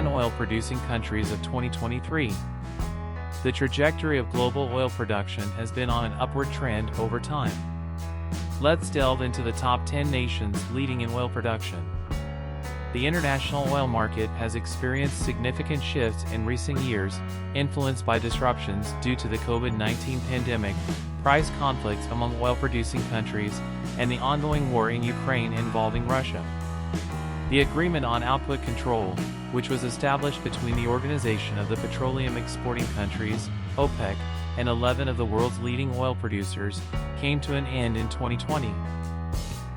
10 oil-producing countries of 2023. The trajectory of global oil production has been on an upward trend over time. Let's delve into the top 10 nations leading in oil production. The international oil market has experienced significant shifts in recent years, influenced by disruptions due to the COVID-19 pandemic, price conflicts among oil-producing countries, and the ongoing war in Ukraine involving Russia. The Agreement on Output Control, which was established between the Organization of the Petroleum Exporting Countries, OPEC, and 11 of the world's leading oil producers, came to an end in 2020.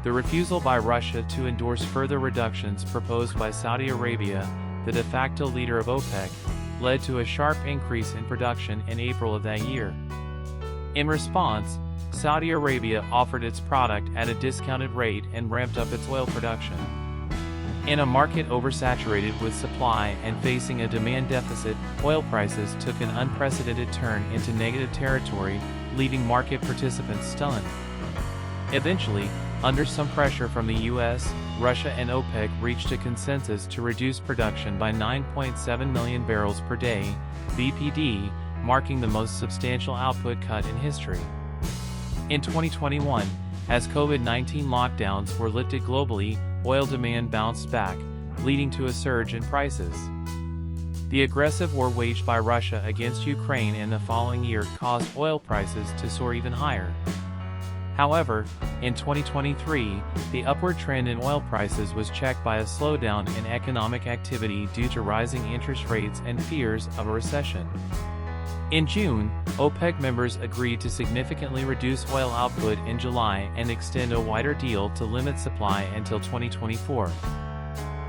The refusal by Russia to endorse further reductions proposed by Saudi Arabia, the de facto leader of OPEC, led to a sharp increase in production in April of that year. In response, Saudi Arabia offered its product at a discounted rate and ramped up its oil production. In a market oversaturated with supply and facing a demand deficit, oil prices took an unprecedented turn into negative territory, leaving market participants stunned. Eventually, under some pressure from the US, Russia and OPEC reached a consensus to reduce production by 9.7 million barrels per day, BPD, marking the most substantial output cut in history. In 2021, as COVID-19 lockdowns were lifted globally, oil demand bounced back, leading to a surge in prices. The aggressive war waged by Russia against Ukraine in the following year caused oil prices to soar even higher. However, in 2023, the upward trend in oil prices was checked by a slowdown in economic activity due to rising interest rates and fears of a recession. In June, OPEC members agreed to significantly reduce oil output in July and extend a wider deal to limit supply until 2024.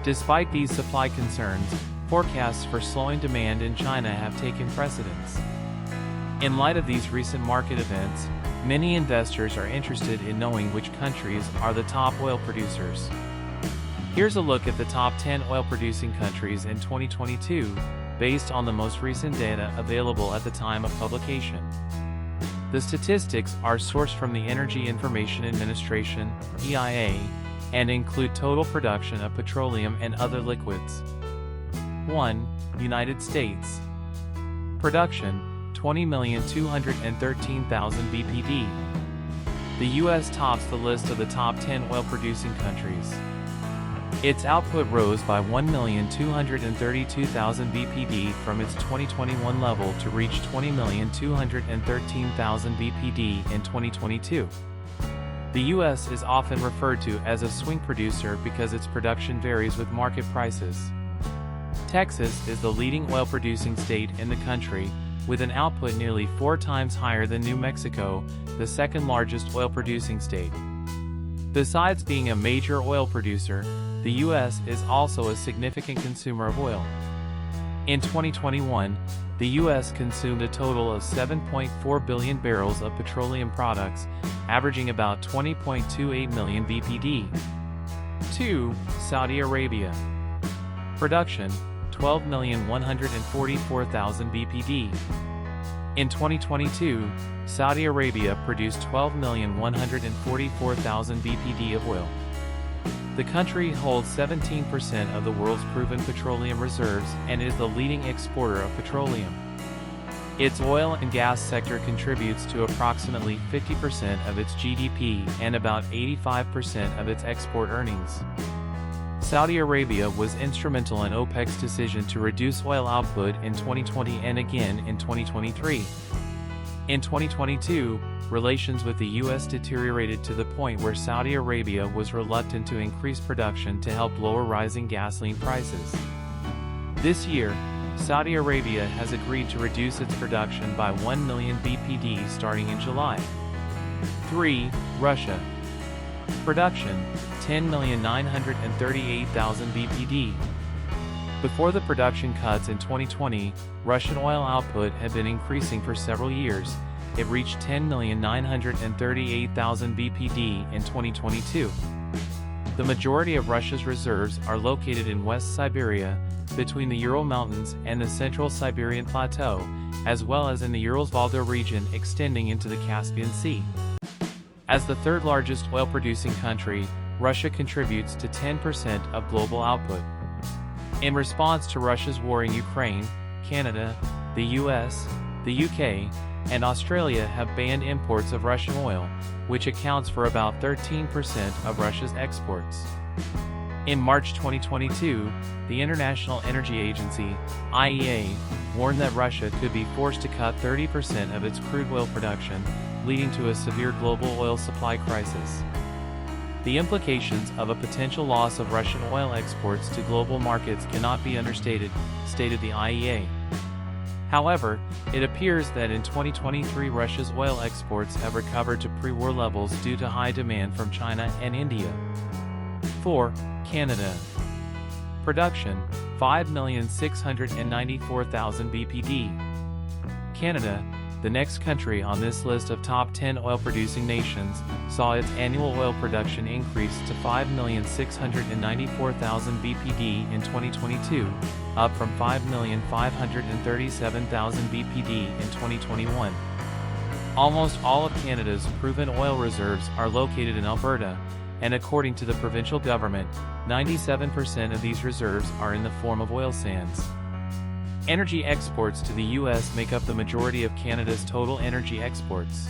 Despite these supply concerns, forecasts for slowing demand in China have taken precedence. In light of these recent market events, many investors are interested in knowing which countries are the top oil producers. Here's a look at the top 10 oil-producing countries in 2022, based on the most recent data available at the time of publication. The statistics are sourced from the Energy Information Administration, EIA, and include total production of petroleum and other liquids. 1. United States. Production, 20,213,000 BPD. The U.S. tops the list of the top 10 oil-producing countries. Its output rose by 1,232,000 BPD from its 2021 level to reach 20,213,000 BPD in 2022. The U.S. is often referred to as a swing producer because its production varies with market prices. Texas is the leading oil-producing state in the country, with an output nearly 4 times higher than New Mexico, the second largest oil-producing state. Besides being a major oil producer, the U.S. is also a significant consumer of oil. In 2021, the U.S. consumed a total of 7.4 billion barrels of petroleum products, averaging about 20.28 million BPD. 2. Saudi Arabia. Production, 12,144,000 BPD. In 2022, Saudi Arabia produced 12,144,000 BPD of oil. The country holds 17% of the world's proven petroleum reserves and is the leading exporter of petroleum. Its oil and gas sector contributes to approximately 50% of its GDP and about 85% of its export earnings. Saudi Arabia was instrumental in OPEC's decision to reduce oil output in 2020 and again in 2023. In 2022, relations with the U.S. deteriorated to the point where Saudi Arabia was reluctant to increase production to help lower rising gasoline prices. This year, Saudi Arabia has agreed to reduce its production by 1 million BPD starting in July. 3. Russia. Production, 10,938,000 BPD. Before the production cuts in 2020, Russian oil output had been increasing for several years. It reached 10,938,000 BPD in 2022. The majority of Russia's reserves are located in West Siberia, between the Ural Mountains and the Central Siberian Plateau, as well as in the Urals-Valdo region extending into the Caspian Sea. As the third largest oil-producing country, Russia contributes to 10% of global output. In response to Russia's war in Ukraine, Canada, the US, the UK, and Australia have banned imports of Russian oil, which accounts for about 13% of Russia's exports. In March 2022, the International Energy Agency, IEA, warned that Russia could be forced to cut 30% of its crude oil production, leading to a severe global oil supply crisis. The implications of a potential loss of Russian oil exports to global markets cannot be understated, stated the IEA. However, it appears that in 2023 Russia's oil exports have recovered to pre-war levels due to high demand from China and India. 4. Canada. Production, 5,694,000 BPD. Canada, the next country on this list of top 10 oil-producing nations, saw its annual oil production increase to 5,694,000 BPD in 2022, up from 5,537,000 BPD in 2021. Almost all of Canada's proven oil reserves are located in Alberta, and according to the provincial government, 97% of these reserves are in the form of oil sands. Energy exports to the U.S. make up the majority of Canada's total energy exports.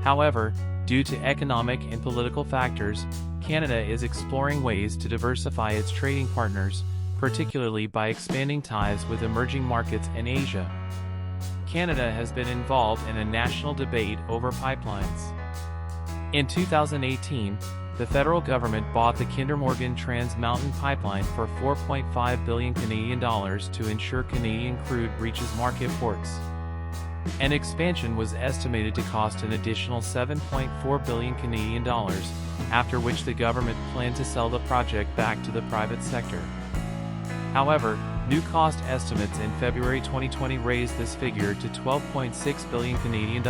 However, due to economic and political factors, Canada is exploring ways to diversify its trading partners, particularly by expanding ties with emerging markets in Asia. Canada has been involved in a national debate over pipelines. In 2018, the federal government bought the Kinder Morgan Trans Mountain Pipeline for $4.5 billion Canadian to ensure Canadian crude reaches market ports. An expansion was estimated to cost an additional $7.4 billion Canadian, after which the government planned to sell the project back to the private sector. However, new cost estimates in February 2020 raised this figure to $12.6 billion Canadian.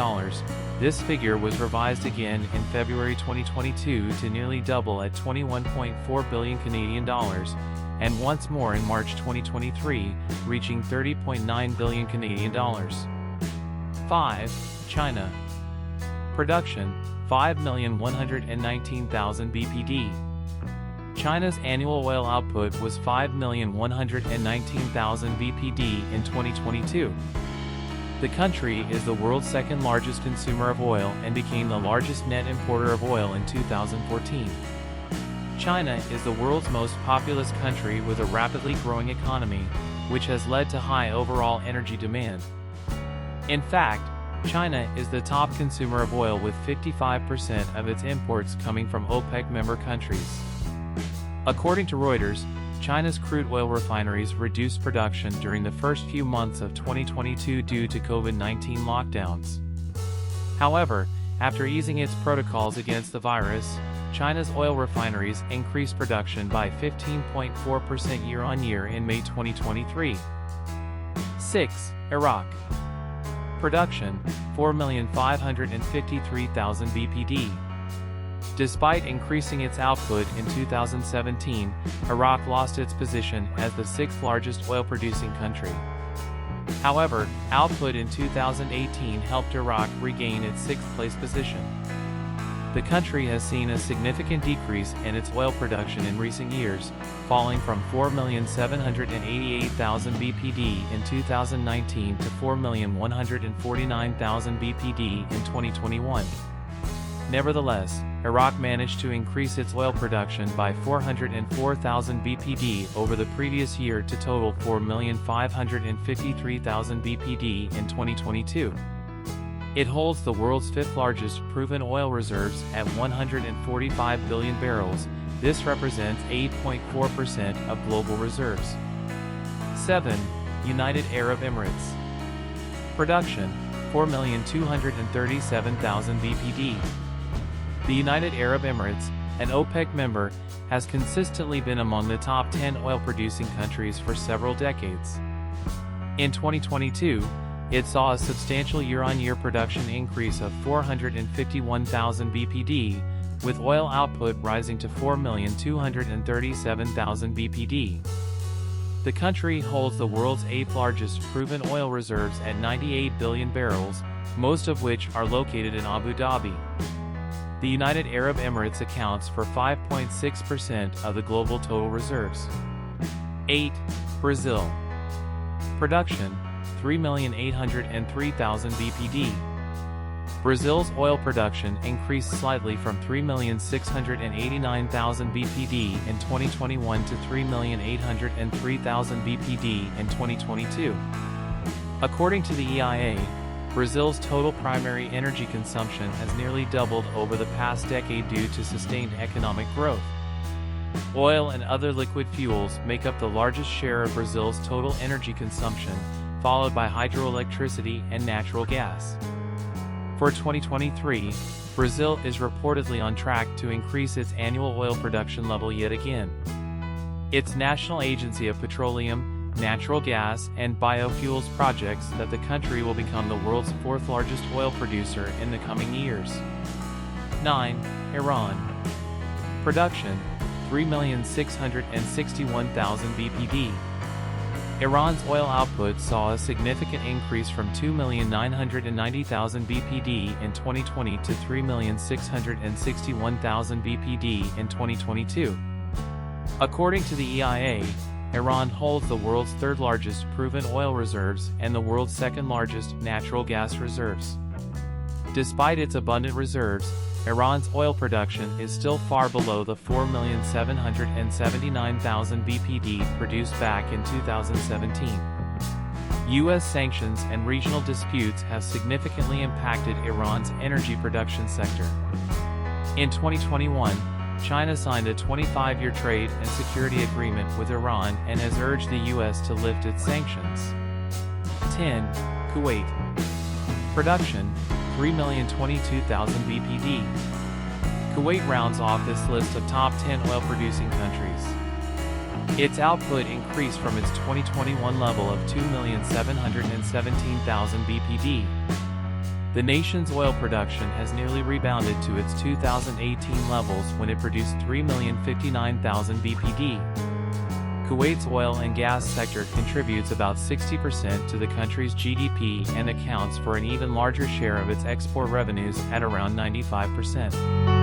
This figure was revised again in February 2022 to nearly double at $21.4 billion Canadian, and once more in March 2023, reaching $30.9 billion Canadian. 5. China. Production, 5,119,000 BPD. China's annual oil output was 5,119,000 BPD in 2022. The country is the world's second largest consumer of oil and became the largest net importer of oil in 2014. China is the world's most populous country with a rapidly growing economy, which has led to high overall energy demand. In fact, China is the top consumer of oil with 55% of its imports coming from OPEC member countries. According to Reuters, China's crude oil refineries reduced production during the first few months of 2022 due to COVID-19 lockdowns. However, after easing its protocols against the virus, China's oil refineries increased production by 15.4% year-on-year in May 2023. 6. Iraq. Production, 4,553,000 BPD. Despite increasing its output in 2017, Iraq lost its position as the sixth largest oil-producing country. However, output in 2018 helped Iraq regain its sixth-place position. The country has seen a significant decrease in its oil production in recent years, falling from 4,788,000 BPD in 2019 to 4,149,000 BPD in 2021. Nevertheless, Iraq managed to increase its oil production by 404,000 BPD over the previous year to total 4,553,000 BPD in 2022. It holds the world's fifth largest proven oil reserves at 145 billion barrels. This represents 8.4% of global reserves. 7. United Arab Emirates. Production, 4,237,000 BPD. The United Arab Emirates, an OPEC member, has consistently been among the top 10 oil-producing countries for several decades. In 2022, it saw a substantial year-on-year production increase of 451,000 BPD, with oil output rising to 4,237,000 BPD. The country holds the world's eighth-largest proven oil reserves at 98 billion barrels, most of which are located in Abu Dhabi. The United Arab Emirates accounts for 5.6% of the global total reserves. 8. Brazil. Production, 3,803,000 bpd. Brazil's oil production increased slightly from 3,689,000 bpd in 2021 to 3,803,000 bpd in 2022. According to the EIA, Brazil's total primary energy consumption has nearly doubled over the past decade due to sustained economic growth. Oil and other liquid fuels make up the largest share of Brazil's total energy consumption, followed by hydroelectricity and natural gas. For 2023, Brazil is reportedly on track to increase its annual oil production level yet again. Its National Agency of Petroleum, Natural Gas, and Biofuels projects that the country will become the world's fourth largest oil producer in the coming years. 9. Iran. Production, 3,661,000 bpd. Iran's oil output saw a significant increase from 2,990,000 bpd in 2020 to 3,661,000 bpd in 2022. According to the EIA, Iran holds the world's third largest proven oil reserves and the world's second largest natural gas reserves. Despite its abundant reserves, Iran's oil production is still far below the 4,779,000 bpd produced back in 2017. U.S. sanctions and regional disputes have significantly impacted Iran's energy production sector. In 2021, China signed a 25-year trade and security agreement with Iran and has urged the U.S. to lift its sanctions. 10. Kuwait. Production, 3,022,000 bpd. Kuwait rounds off this list of top 10 oil-producing countries. Its output increased from its 2021 level of 2,717,000 bpd. The nation's oil production has nearly rebounded to its 2018 levels when it produced 3,059,000 bpd. Kuwait's oil and gas sector contributes about 60% to the country's GDP and accounts for an even larger share of its export revenues at around 95%.